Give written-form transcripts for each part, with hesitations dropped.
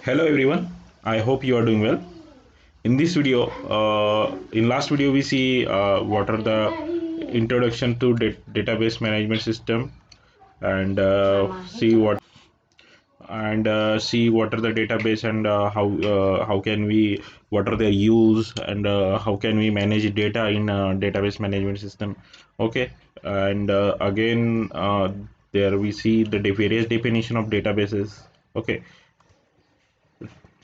Hello everyone, I hope you are doing well. In this video, in last video we see what are the introduction to database management system and see what are the database and how can we what are their use and how can we manage data in database management system. Okay, and again there we see the various definition of databases. Okay,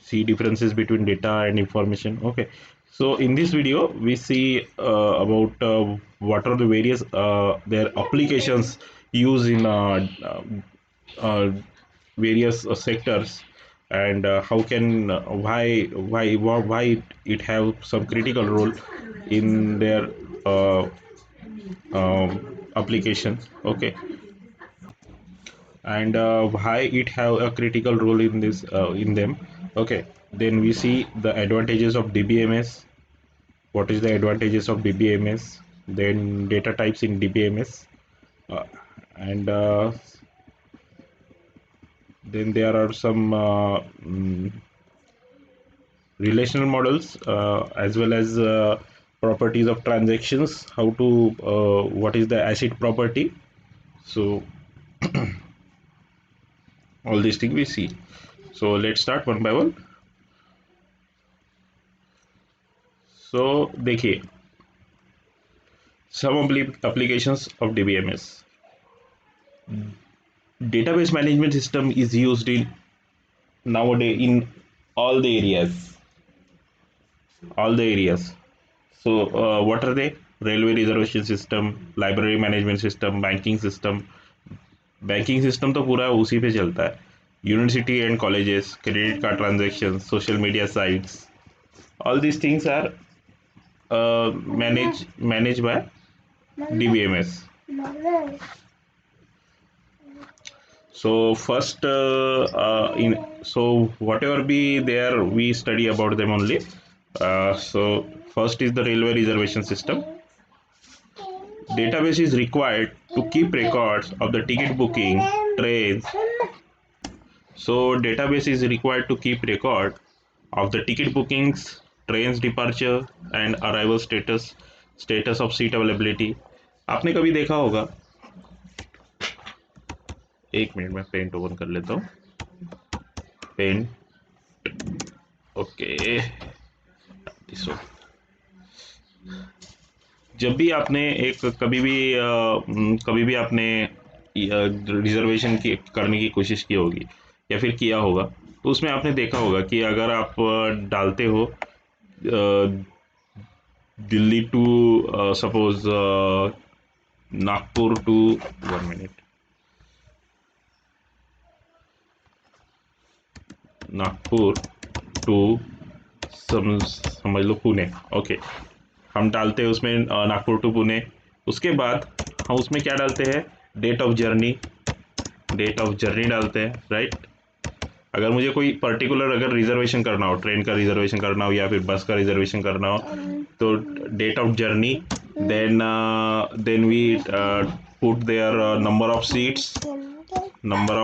see differences between data and information. Okay, so in this video we see about what are the various their applications used in uh, various sectors, and how can why it have some critical role in their uh, application. Okay, and why it have a critical role in this in them. Okay, then we see the advantages of dbms. What is the advantages of dbms, then data types in dbms, uh, and then there are some relational models, as well as properties of transactions, how to what is the acid property. So all these things we see. So let's start one by one. So देखिए, some applications of DBMS. Database management system is used in nowadays in all the areas, all the areas. So what are they? Railway reservation system, library management system, banking system. Banking system तो पूरा उसी पे चलता है. University and colleges, credit card transaction, social media sites, all these things are managed by DBMS. So first, in so whatever be there, we study about them only. So first is the railway reservation system. Database is required to keep records of the ticket booking, trains. So database is required to keep record of the ticket bookings, trains departure and arrival status of seat availability. आपने कभी देखा होगा, एक minute में paint open कर लेता हूँ. Paint, okay, सो जब भी आपने एक कभी भी आपने रिजर्वेशन की करने की कोशिश की होगी या फिर किया होगा, तो उसमें आपने देखा होगा कि अगर आप डालते हो Delhi to suppose Nagpur to, 1 minute, Nagpur to समझ लो पुणे. ओके, हम डालते हैं उसमें नागपुर टू पुणे. उसके बाद हम उसमें क्या डालते हैं? Date of journey, date of journey डालते हैं, राइट. अगर मुझे कोई पर्टिकुलर अगर रिजर्वेशन करना हो, ट्रेन का रिजर्वेशन करना हो या फिर बस का रिजर्वेशन करना हो, तो date of journey, then we put their number of seats, number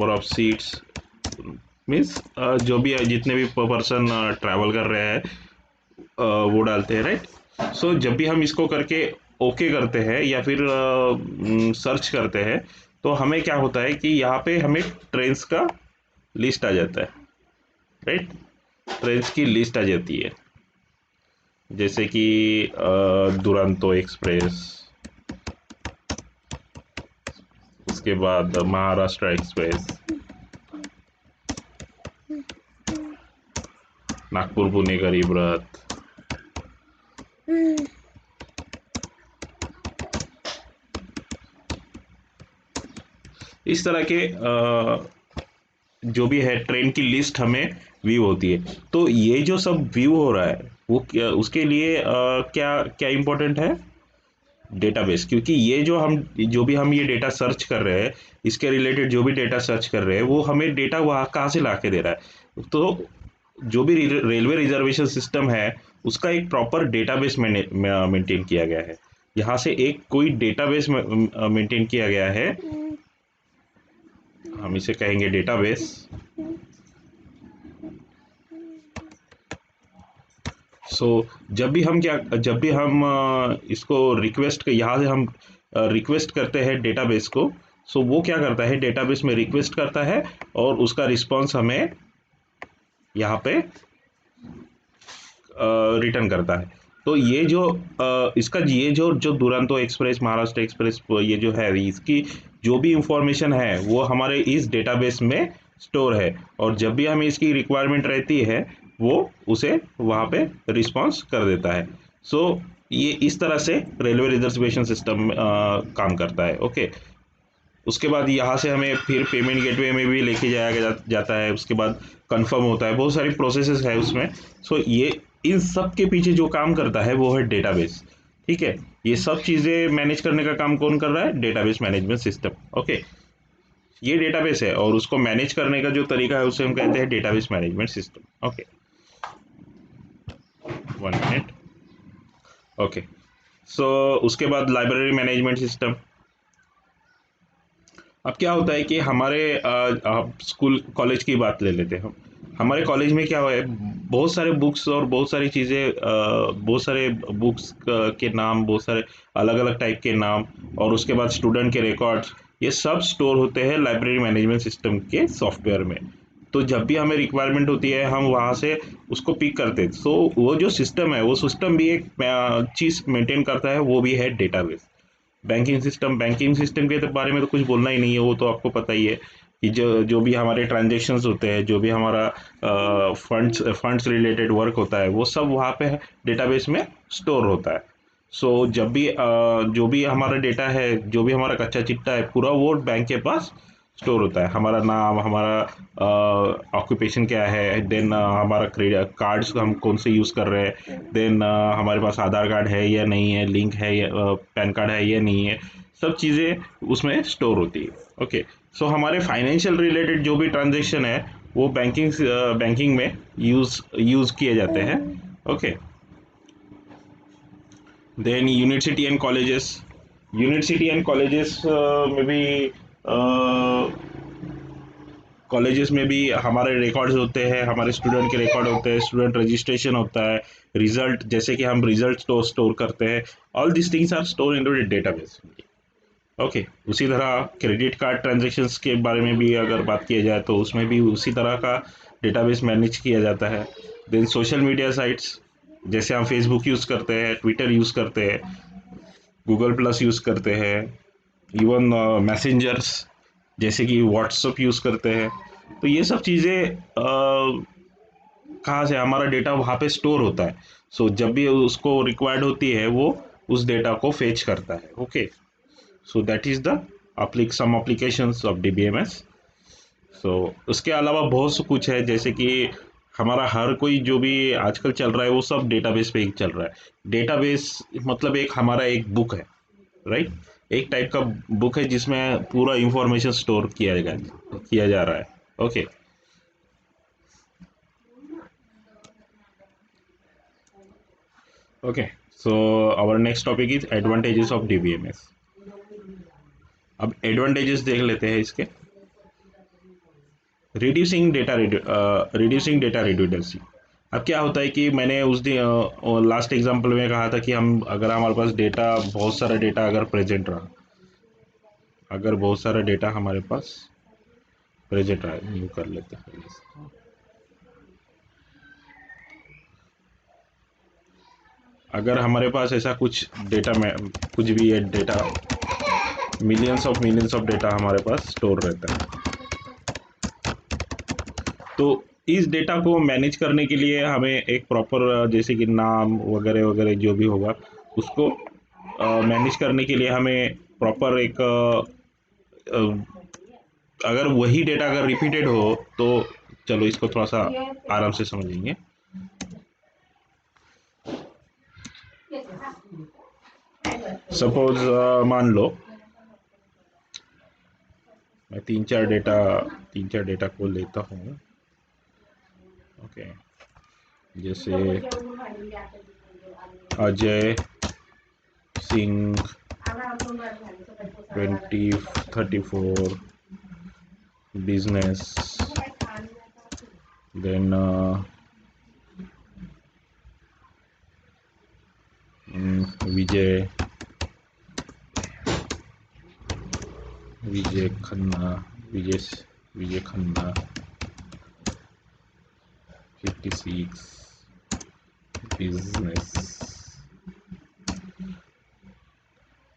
of seats means जो भी जितने भी पर्सन ट्रैवल कर रहे हैं वो डालते हैं, राइट. सो जब भी हम इसको करके ओके करते हैं या फिर सर्च करते हैं, तो हमें क्या होता है कि यहाँ पे हमें ट्रेन्स का लिस्ट आ जाता है, राइट. ट्रेन्स की लिस्ट आ जाती है, जैसे कि दुरंतो एक्सप्रेस, उसके बाद महाराष्ट्र एक्सप्रेस, नागपुर पुणे गरीब रथ. इस तरह के जो भी है ट्रेन की लिस्ट हमें व्यू होती है. तो ये जो सब व्यू हो रहा है वो उसके लिए क्या क्या इम्पोर्टेंट है? डेटाबेस. क्योंकि ये जो भी हम ये डेटा सर्च कर रहे हैं, इसके रिलेटेड जो भी डेटा सर्च कर रहे हैं, वो हमें डेटा वहाँ कहाँ से ला के दे रहा है. तो जो भी रेलवे रिजर्वेशन सिस्टम है, उसका एक प्रॉपर डेटाबेस मेंटेन किया गया है. यहाँ से एक कोई डेटाबेस मेंटेन किया गया है हम इसे कहेंगे डेटाबेस। सो जब भी हम इसको रिक्वेस्ट यहाँ से हम रिक्वेस्ट करते हैं डेटाबेस को, सो वो क्या करता है, डेटाबेस में रिक्वेस्ट करता है और उसका रिस्पांस हमें यहाँ पे रिटर्न करता है। तो ये जो इसका ये जो जो दुरंतो एक्सप्रेस, महाराष्ट्र एक्सप्रेस, ये जो है, इसकी जो भी इंफॉर्मेशन है वो हमारे इस डेटाबेस में स्टोर है, और जब भी हमें इसकी रिक्वायरमेंट रहती है वो उसे वहाँ पे रिस्पॉन्स कर देता है। सो ये इस तरह से रेलवे रिजर्वेशन सिस्टम काम करता है। ओके, उसके बाद यहाँ से हमें फिर पेमेंट गेटवे में भी लेके जाता है, उसके बाद कंफर्म होता है, बहुत सारी प्रोसेसेस है उसमें। सो ये इन सब के पीछे जो काम करता है वो है डेटाबेस। ठीक है, ये सब चीज़ें मैनेज करने का काम कौन कर रहा है, डेटाबेस मैनेजमेंट सिस्टम। ओके, ये डेटाबेस है और उसको मैनेज करने का जो तरीका है उसे हम कहते हैं database management system. Okay, 1 minute. Okay, so उसके बाद लाइब्रेरी मैनेजमेंट सिस्टम। अब क्या होता है कि हमारे स्कूल कॉलेज की बात ले लेते हैं हम। हमारे कॉलेज में क्या हुआ है, बहुत सारे बुक्स और बहुत सारी चीज़ें, बहुत सारे बुक्स के नाम, बहुत सारे अलग अलग टाइप के नाम, और उसके बाद स्टूडेंट के रिकॉर्ड्स, ये सब स्टोर होते हैं लाइब्रेरी मैनेजमेंट सिस्टम के सॉफ्टवेयर में। तो जब भी हमें रिक्वायरमेंट होती है हम वहाँ से उसको पिक करते हैं। सो वो जो सिस्टम है, वो सिस्टम भी एक चीज़ मेंटेन करता है, वो भी है डेटाबेस। बैंकिंग सिस्टम के तो बारे में तो कुछ बोलना ही नहीं है, वो तो आपको पता ही है कि जो जो भी हमारे ट्रांजेक्शन्स होते हैं, जो भी हमारा फंड्स रिलेटेड वर्क होता है, वो सब वहाँ पे डेटाबेस में स्टोर होता है। सो जब भी जो भी हमारा डेटा है, जो भी हमारा कच्चा चिट्टा है, पूरा वो बैंक के पास स्टोर होता है। हमारा नाम, हमारा ऑक्यूपेशन क्या है, देन हमारा क्रेडिट कार्ड्स हम कौन से यूज़ कर रहे हैं, देन हमारे पास आधार कार्ड है या नहीं है, लिंक है या पैन कार्ड है या नहीं है, सब चीज़ें उसमें स्टोर होती है। ओके, सो हमारे फाइनेंशियल रिलेटेड जो भी ट्रांजेक्शन है वो बैंकिंग में यूज़ किए जाते हैं। Okay, then university and colleges में भी कॉलेजेस में भी हमारे रिकॉर्ड्स होते हैं, हमारे स्टूडेंट के रिकॉर्ड होते हैं, स्टूडेंट रजिस्ट्रेशन होता है, रिजल्ट, जैसे कि हम रिजल्ट स्टोर करते हैं। All this things are store in the database. Okay, उसी तरह क्रेडिट कार्ड ट्रांजेक्शन्स के बारे में भी अगर बात किया जाए तो उसमें भी उसी तरह का डेटाबेस मैनेज किया जाता है। देन सोशल मीडिया साइट्स, जैसे हम फेसबुक यूज़ करते हैं, ट्विटर यूज़ करते हैं, गूगल प्लस यूज़ करते हैं, इवन मैसेंजर्स जैसे कि व्हाट्सअप यूज़ करते हैं। तो ये सब चीज़ें कहाँ से हमारा डेटा वहाँ पे स्टोर होता है। सो जब भी उसको रिक्वायर्ड होती है वो उस डेटा को फेच करता है। Okay, so that is the some applications of DBMS. So उसके अलावा बहुत सा कुछ है, जैसे कि हमारा हर कोई जो भी आजकल चल रहा है वो सब डेटाबेस पे ही चल रहा है। डेटाबेस मतलब एक हमारा एक बुक है, राइट, एक टाइप का बुक है जिसमें पूरा इंफॉर्मेशन स्टोर किया जा रहा है। Okay, okay, so our next topic is advantages of DBMS. अब एडवांटेजेस देख लेते हैं इसके। Reducing data redundancy. अब क्या होता है कि मैंने उस दिन लास्ट एग्जांपल में कहा था कि हम अगर हमारे पास डेटा, बहुत सारा डेटा अगर प्रेजेंट रहा, अगर बहुत सारा डेटा हमारे पास प्रेजेंट रहा, न्यू कर लेते हैं पहले से। अगर हमारे पास ऐसा कुछ डेटा में कुछ भी है डेटा, मिलियंस ऑफ डेटा हमारे पास स्टोर रहता है, तो इस डेटा को मैनेज करने के लिए हमें एक प्रॉपर, जैसे कि नाम वगैरह वगैरह जो भी होगा उसको मैनेज करने के लिए हमें प्रॉपर एक अगर वही डेटा अगर रिपीटेड हो तो, चलो इसको थोड़ा सा आराम से समझेंगे। सपोज मान लो मैं तीन चार डेटा को लेता हूँ। ओके, जैसे Ajay Singh 2034, business, then Vijay, Vijay Khanna, Vijay Khanna, 56, business।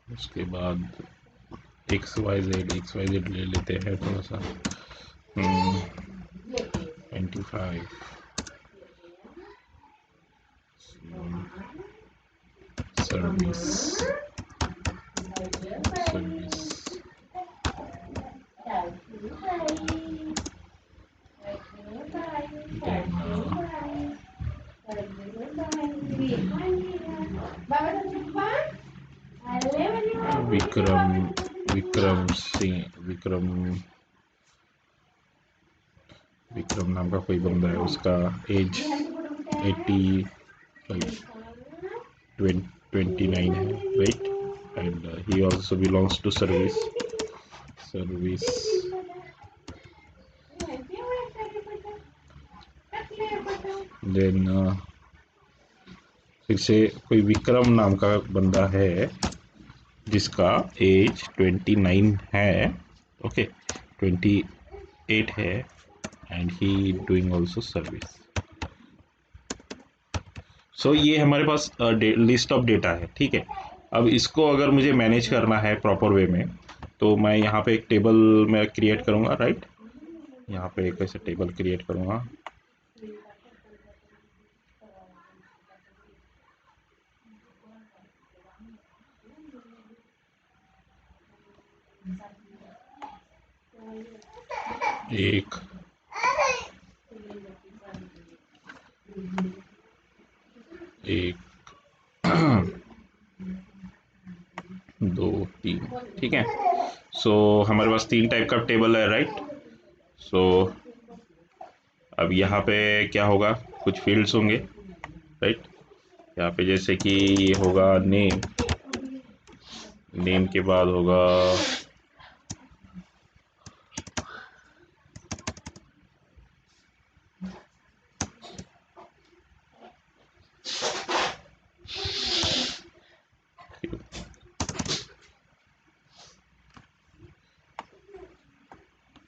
उसके बाद XYZ ले लेते हैं थोड़ा सा, 25, सर्विस, विक्रम नाम का कोई बंदा है, उसका एज 29 है, right, and he also belongs to service. Then फिर से कोई विक्रम नाम का बंदा है जिसका एज 29 है, ओके, 28 है, and he doing also service. So ये हमारे पास लिस्ट ऑफ डेटा है, ठीक है। अब इसको अगर मुझे मैनेज करना है प्रॉपर वे में, तो मैं यहाँ पे एक टेबल में क्रिएट करूँगा, राइट। यहाँ पे एक ऐसे टेबल क्रिएट करूँगा, एक, दो, तीन, ठीक है। सो हमारे पास 3 टाइप का टेबल है, राइट। सो अब यहाँ पे क्या होगा, कुछ फील्ड्स होंगे, राइट। यहाँ पे जैसे कि ये होगा नेम, नेम के बाद होगा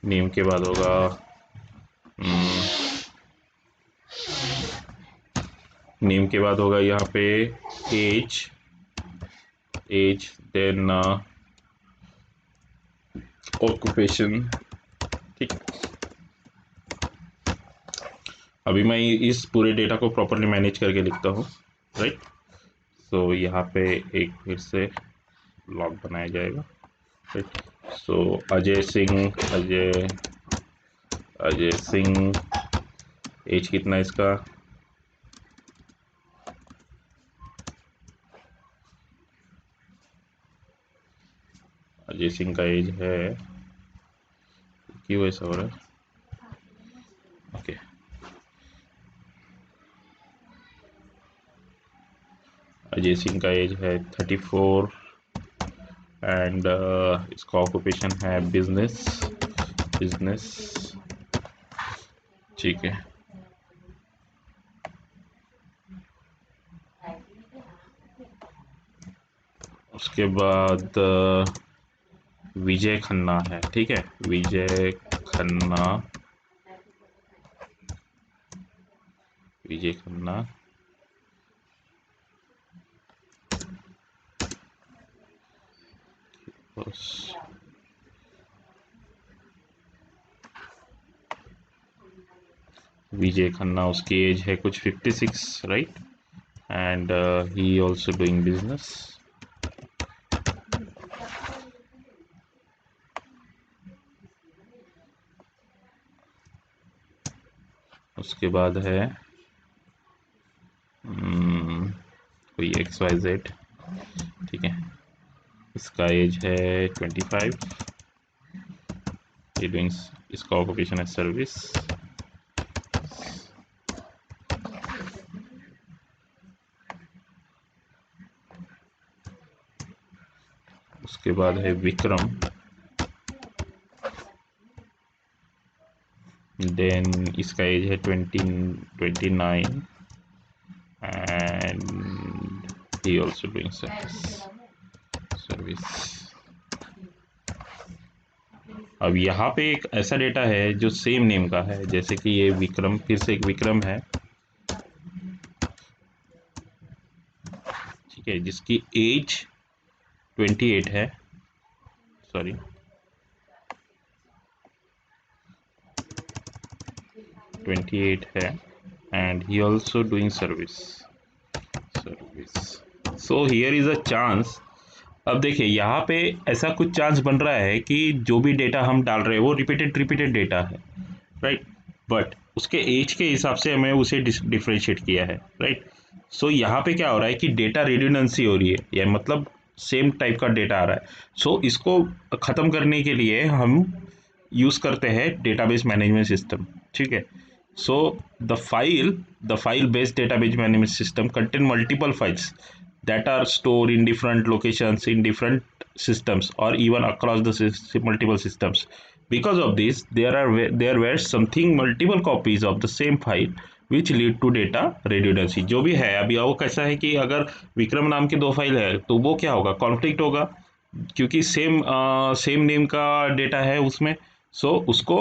नेम के बाद होगा नेम के बाद होगा यहाँ पे एज, देन ऑक्यूपेशन, ठीक है। अभी मैं इस पूरे डेटा को प्रॉपरली मैनेज करके लिखता हूँ, राइट। सो यहाँ पे एक फिर से लॉग बनाया जाएगा, राइट। सो अजय सिंह, एज कितना है इसका, अजय सिंह का एज है, क्यों ऐसा हो रहा है, ओके। अजय सिंह का एज है 34, एंड इसका ऑक्यूपेशन है बिजनेस, ठीक है। उसके बाद विजय खन्ना है, ठीक है, विजय खन्ना, बस विजय खन्ना, उसकी एज है कुछ 56, right, and he also doing business. उसके बाद है कोई XYZ, ठीक है, इसका एज है 25, ये डूइंग, इसका ऑक्यूपेशन है सर्विस। उसके बाद है विक्रम, देन इसका एज है 29 and he also doing service. अब यहाँ पे एक ऐसा डेटा है जो सेम नेम का है, जैसे कि ये विक्रम, फिर से एक विक्रम है, ठीक है, जिसकी एज 28 है, सॉरी 28 है, and he also doing service. So here is a chance. अब देखिए यहाँ पे ऐसा कुछ चांस बन रहा है कि जो भी डेटा हम डाल रहे हैं वो रिपीटेड डेटा है, राइट, बट उसके एज के हिसाब से हमें उसे डिफ्रेंशिएट किया है, राइट। सो यहाँ पे क्या हो रहा है कि डेटा रिड्यूडेंसी हो रही है, या मतलब सेम टाइप का डेटा आ रहा है। सो इसको ख़त्म करने के लिए हम यूज़ करते हैं डेटाबेस मैनेजमेंट सिस्टम, ठीक है। So the file based database management system contain multiple files that are stored in different locations in different systems or even across the multiple systems. Because of this, there were something multiple copies of the same file which lead to data redundancy। जो भी है अभी वो कैसा है कि अगर विक्रम नाम की दो फाइल है तो वो क्या होगा, कॉन्फ्लिक्ट होगा, क्योंकि सेम नेम का डेटा है उसमें। सो उसको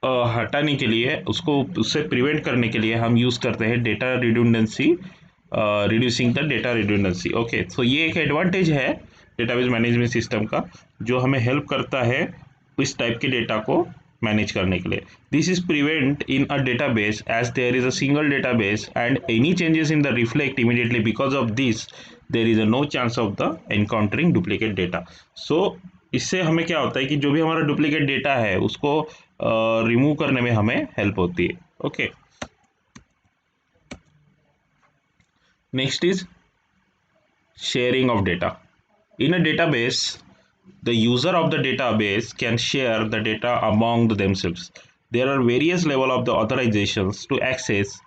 हटाने के लिए, उसको उससे प्रिवेंट करने के लिए हम यूज़ करते हैं data redundancy, reducing the data redundancy. Okay, so ये एक एडवांटेज है डेटाबेस मैनेजमेंट सिस्टम का, जो हमें हेल्प करता है इस टाइप के डेटा को मैनेज करने के लिए। This is prevent in a database as there is a single database and any changes in the reflect immediately. Because of this there is a no chance of the encountering duplicate data. So इससे हमें क्या होता है कि जो भी हमारा duplicate data है उसको रिमूव करने में हमें हेल्प होती है। Okay, next is sharing of data. In a database, the user of the database can share the data among themselves. There are various levels of the authorizations to access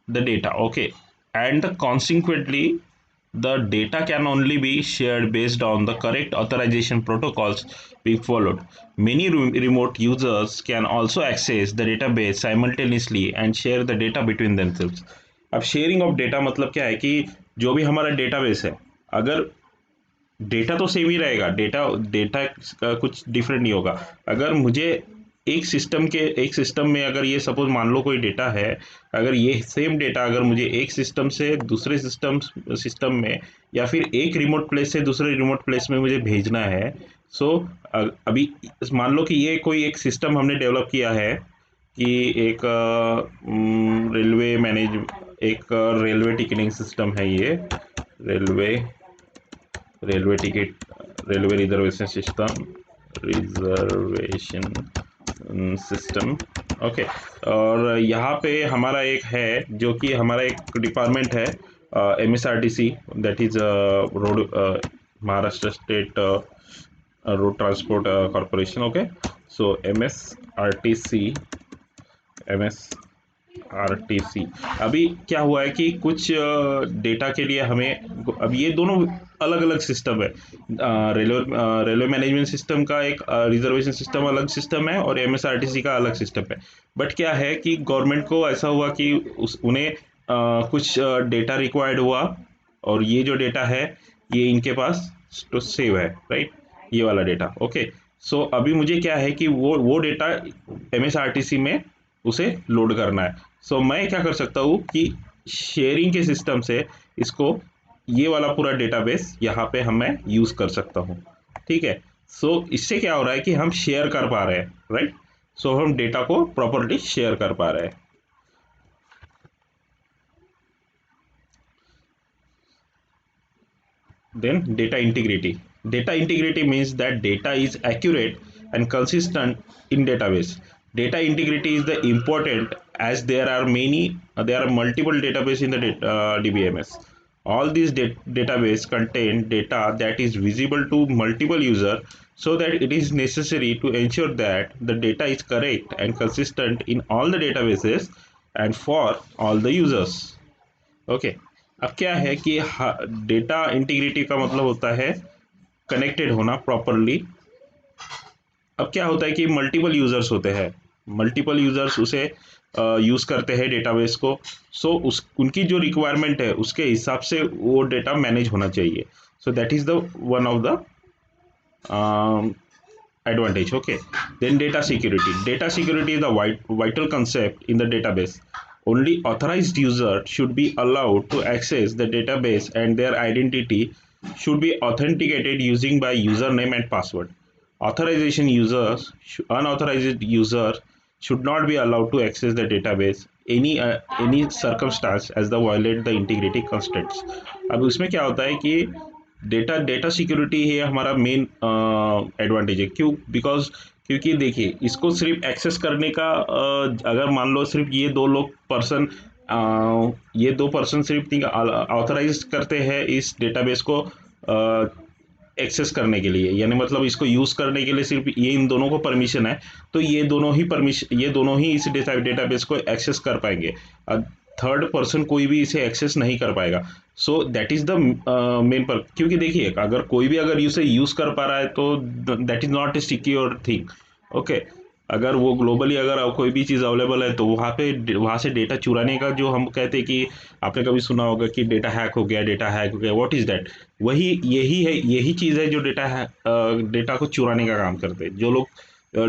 the data, okay, and consequently the data can only be shared based on the correct authorization protocols being followed. Many remote users can also access the database simultaneously and share the data between themselves. अब sharing of data मतलब क्या है कि जो भी हमारा database है, अगर डेटा तो सेम ही रहेगा, डेटा डेटा का कुछ डिफरेंट नहीं होगा। अगर मुझे एक सिस्टम में अगर ये सपोज मान लो कोई डेटा है, अगर ये सेम डेटा अगर मुझे एक सिस्टम से दूसरे सिस्टम में या फिर एक रिमोट प्लेस से दूसरे रिमोट प्लेस में मुझे भेजना है। सो अभी मान लो कि ये कोई एक सिस्टम हमने डेवलप किया है कि एक रेलवे टिकटिंग सिस्टम है ये, railway railway ticket railway reservation system. Okay, और यहाँ पे हमारा एक है जो कि हमारा एक डिपार्टमेंट है, MSRTC, that is road, Maharashtra state road transport corporation. Okay, so MSRTC। अभी क्या हुआ है कि कुछ डेटा के लिए हमें, अब ये दोनों अलग अलग सिस्टम है, रेलवे मैनेजमेंट सिस्टम का एक रिजर्वेशन सिस्टम अलग सिस्टम है और MSRTC का अलग सिस्टम है। बट क्या है कि गवर्नमेंट को ऐसा हुआ कि उन्हें कुछ डेटा रिक्वायर्ड हुआ, और ये जो डेटा है ये इनके पास तो सेव है, राइट, ये वाला डेटा। ओके, सो अभी मुझे क्या है कि वो डेटा MSRTC में उसे लोड करना है। सो मैं क्या कर सकता हूँ कि शेयरिंग के सिस्टम से इसको, ये वाला पूरा डेटाबेस यहाँ पे हमें यूज़ कर सकता हूँ, ठीक है। सो इससे क्या हो रहा है कि हम शेयर कर पा रहे हैं, राइट। सो हम डेटा को प्रॉपरली शेयर कर पा रहे हैं। Then data integrity. Data integrity means that data is accurate and consistent in database. Data integrity is the important as there are multiple database in the DBMS. All these database contain data that is visible to multiple user, so that it is necessary to ensure that the data is correct and consistent in all the databases and for all the users. Okay, अब क्या है कि data integrity का मतलब होता है connected होना properly अब क्या होता है कि मल्टीपल यूजर्स होते हैं, मल्टीपल यूजर्स उसे यूज करते हैं डेटाबेस को। सो उस उनकी जो रिक्वायरमेंट है उसके हिसाब से वो डेटा मैनेज होना चाहिए। सो that is the one of the advantage. Okay, then data security. Data security is a vital concept in the database. Only authorized user should be allowed to access the database, and their identity should be authenticated using by username and password. Authorization users, unauthorized user should not be allowed to access the database any circumstance as the violate the integrity constraints. अब उसमें क्या होता है कि data security है हमारा main advantage है। क्यों? बिकॉज क्योंकि देखिए इसको सिर्फ एक्सेस करने का अगर मान लो सिर्फ ये दो पर्सन सिर्फ ऑथराइज करते हैं इस डेटाबेस को एक्सेस करने के लिए, यानी मतलब इसको यूज़ करने के लिए सिर्फ ये इन दोनों को परमिशन है, तो ये दोनों ही इस डेटाबेस को एक्सेस कर पाएंगे। थर्ड पर्सन कोई भी इसे एक्सेस नहीं कर पाएगा। सो दैट इज़ द मेन पर, क्योंकि देखिए अगर कोई भी अगर इसे यूज़ कर पा रहा है तो that is not a secure thing. Okay, अगर वो ग्लोबली अगर कोई भी चीज़ अवेलेबल है तो वहाँ से डेटा चुराने का जो हम कहते हैं कि आपने कभी सुना होगा कि डेटा हैक हो गया, व्हाट इज़ दैट? यही चीज़ है जो डेटा को चुराने का काम करते हैं। जो लोग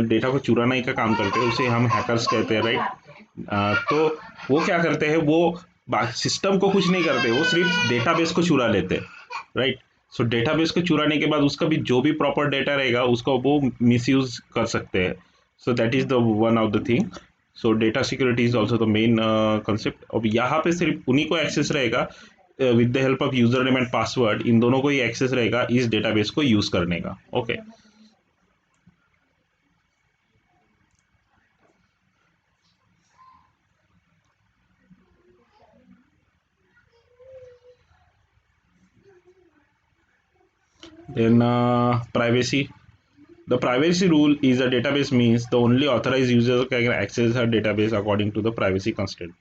डेटा को चुराने का काम करते हैं उसे हम हैकर्स कहते हैं, राइट? तो वो क्या करते हैं, वो सिस्टम को कुछ नहीं करते, वो सिर्फ डेटाबेस को चुरा लेते हैं, राइट? सो डेटाबेस को चुराने के बाद उसका भी जो भी प्रॉपर डेटा रहेगा उसको वो मिसयूज कर सकते हैं। So that is the one of the thing. So data security is also the main concept. अब यहाँ पे सिर्फ उन्हीं को एक्सेस रहेगा with the help of user name and password, इन दोनों को ही एक्सेस रहेगा इस डेटाबेस को यूज करने का। Okay then privacy. The privacy rule is a database means the only authorized user can access a database according to the privacy constraint.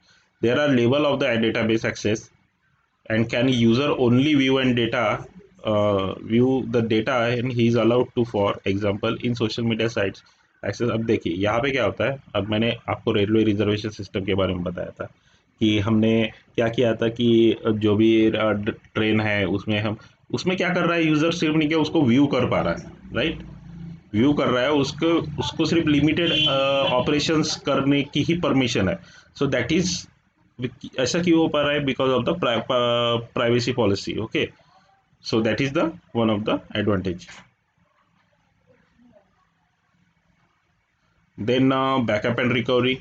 There are level of the database access, and can user only view the data and he is allowed to, for example in social media sites access। अब देखिए यहाँ पे क्या होता है, अब मैंने आपको रेलवे रिजर्वेशन सिस्टम के बारे में बताया था कि हमने क्या किया था कि जो भी ट्रेन है उसमें क्या कर रहा है, यूजर सिर्फ नहीं क्या उसको व्यू कर पा रहा है, राइट? व्यू कर रहा है, उसको उसको सिर्फ लिमिटेड ऑपरेशंस करने की ही परमिशन है। सो दैट इज, ऐसा क्यों हो पा रहा है? Because of the privacy policy. Okay, so that is the one of the advantage. Then backup and recovery.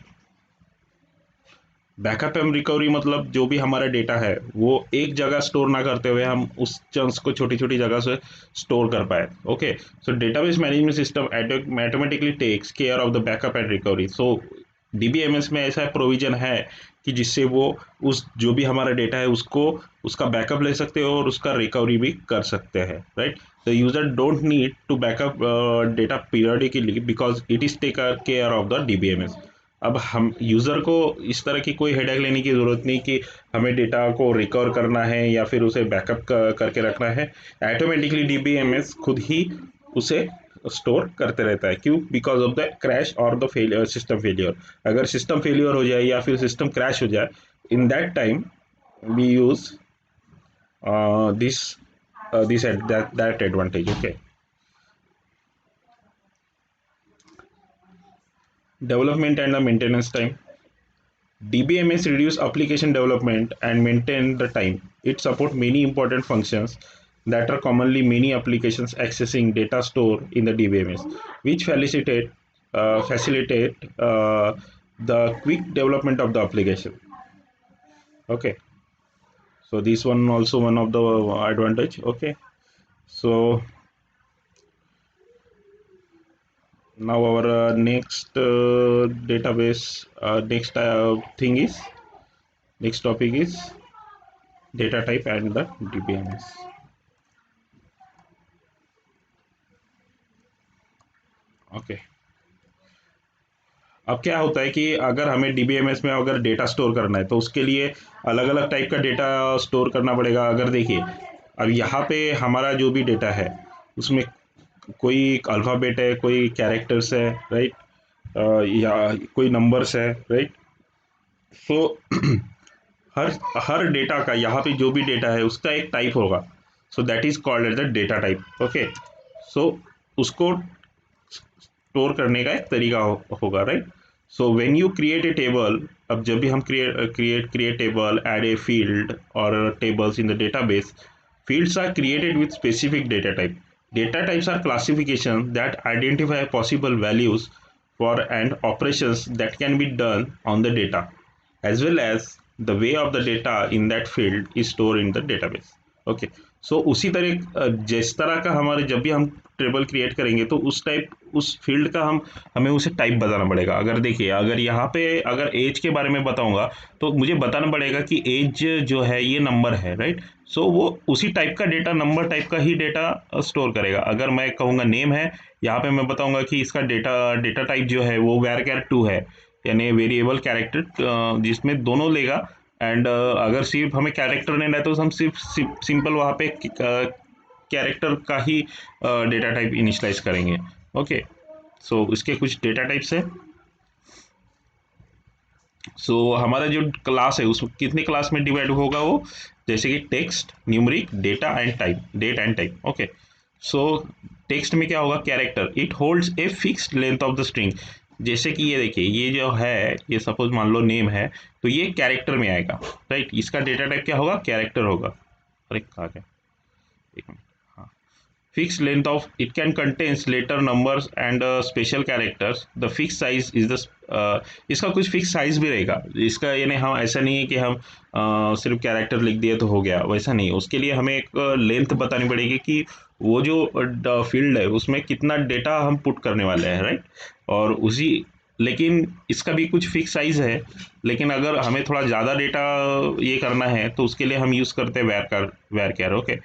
Backup and recovery मतलब जो भी हमारा डेटा है वो एक जगह स्टोर ना करते हुए हम उस चंक्स को छोटी छोटी जगह से स्टोर कर पाए। Okay, so database management system automatically takes care of the backup and recovery. So DBMS में ऐसा प्रोविजन है कि जिससे वो उस जो भी हमारा डेटा है उसको उसका बैकअप ले सकते हो और उसका रिकवरी भी कर सकते हैं, right? The user don't need to backup data periodically because it is take care of the DBMS. अब हम यूज़र को इस तरह की कोई हेडेक लेने की ज़रूरत नहीं कि हमें डेटा को रिकवर करना है या फिर उसे बैकअप करके रखना है। ऑटोमेटिकली डीबीएमएस खुद ही उसे स्टोर करते रहता है। क्यों? बिकॉज ऑफ द क्रैश और द फेलियर, सिस्टम फेलियर। अगर सिस्टम फेलियर हो जाए या फिर सिस्टम क्रैश हो जाए, in that time we use this this that advantage. Okay, development and the maintenance time. DBMS reduce application development and maintain the time. It support many important functions that are commonly many applications accessing data store in the DBMS, which facilitate the quick development of the application. Okay, so this one also one of the advantage. Okay, so now our next database next thing is next topic is data type and the DBMS. Okay, अब क्या होता है कि अगर हमें DBMS में अगर data store करना है तो उसके लिए अलग अलग टाइप का डेटा स्टोर करना पड़ेगा। अगर देखिए अब यहाँ पे हमारा जो भी डेटा है उसमें कोई अल्फ़ाबेट है, कोई कैरेक्टर्स है, राइट, या कोई नंबर्स है, राइट। सो हर हर डेटा का, यहाँ पे जो भी डेटा है उसका एक टाइप होगा, so that is called as the data type. Okay, so उसको स्टोर करने का एक तरीका होगा, right. So when you create a table, अब जब भी हम create table, add a field और tables in the database, fields are created with specific data type. Data types are classifications that identify possible values for and operations that can be done on the data, as well as the way of the data in that field is stored in the database. Okay, सो उसी तरह जिस तरह का हमारे जब भी हम table create करेंगे तो उस टाइप उस फील्ड का हमें उसे टाइप बताना पड़ेगा। अगर देखिए, अगर यहाँ पे अगर एज के बारे में बताऊंगा तो मुझे बताना पड़ेगा कि एज जो है ये नंबर है, राइट। सो वो उसी टाइप का डेटा, नंबर टाइप का ही डेटा स्टोर करेगा। अगर मैं कहूँगा नेम है, यहाँ पे मैं बताऊंगा कि इसका डेटा डेटा टाइप जो है वो var_char 2 है, यानी वेरिएबल कैरेक्टर जिसमें दोनों लेगा। एंड अगर सिर्फ हमें कैरेक्टर लेना है तो हम सिर्फ सिंपल वहाँ पे कैरेक्टर का ही डेटा टाइप इनिशलाइज करेंगे। ओके, सो इसके कुछ डेटा टाइप्स है। सो हमारा जो क्लास है उस कितने क्लास में डिवाइड होगा वो, जैसे कि text, numeric, data and type, date and type. Okay, so text में क्या होगा, character, it holds a fixed length of the string. जैसे कि ये देखिए, ये जो है, ये सपोज मान लो नेम है, तो ये कैरेक्टर में आएगा, राइट। इसका डेटा टाइप क्या होगा, कैरेक्टर होगा। अरे कहा गया, एक मिनट, हाँ। Fixed length of it can contains letter numbers and special characters. The fixed size is the इसका कुछ फिक्स साइज भी रहेगा इसका, यानी हम ऐसा नहीं है कि हम सिर्फ कैरेक्टर लिख दिए तो हो गया, वैसा नहीं। उसके लिए हमें एक लेंथ बतानी पड़ेगी कि वो जो फील्ड है उसमें कितना डेटा हम पुट करने वाले हैं, राइट। और उसी, लेकिन इसका भी कुछ फिक्स साइज है, लेकिन अगर हमें थोड़ा ज़्यादा डेटा ये करना है तो उसके लिए हम यूज़ करते हैं varchar. Okay,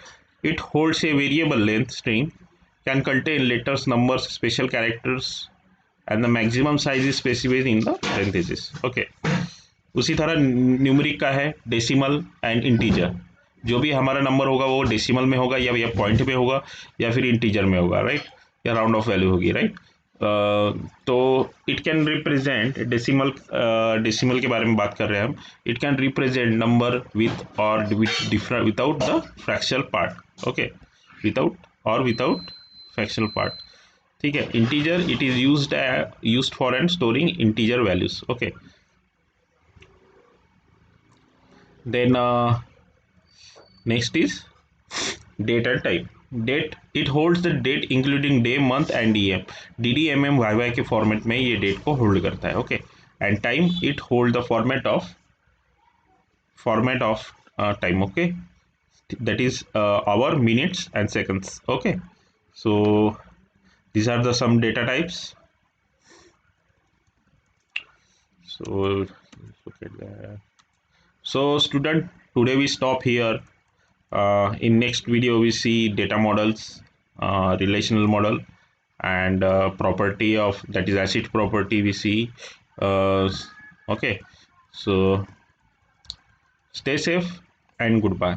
it holds a variable length string, can contain letters, numbers, special characters, and the maximum size is specified in the parentheses. Okay. उसी तरह न्यूमरिक का है डेसिमल एंड इंटीजर। जो भी हमारा नंबर होगा वो डेसिमल में होगा, या पॉइंट पे होगा, या फिर इंटीजर में होगा, राइट, या राउंड ऑफ वैल्यू होगी, राइट। तो it can represent decimal, decimal के बारे में बात कर रहे हैं हम। It can represent number with और different without the fractional part. Okay, without fractional part, ठीक है। Integer, it is used for and storing integer values. Okay, then next is data type. Date, it holds the date including day, month and em, ddmm yy के format में ये date को hold करता है। Okay, and time, it hold the format of time. Okay, that is hour, minutes and seconds. Okay, so these are the some data types. So look at that. So student, today we stop here. In next video we see data models, relational model, and property of, that is ACID property we see. uh, okay, so stay safe and goodbye.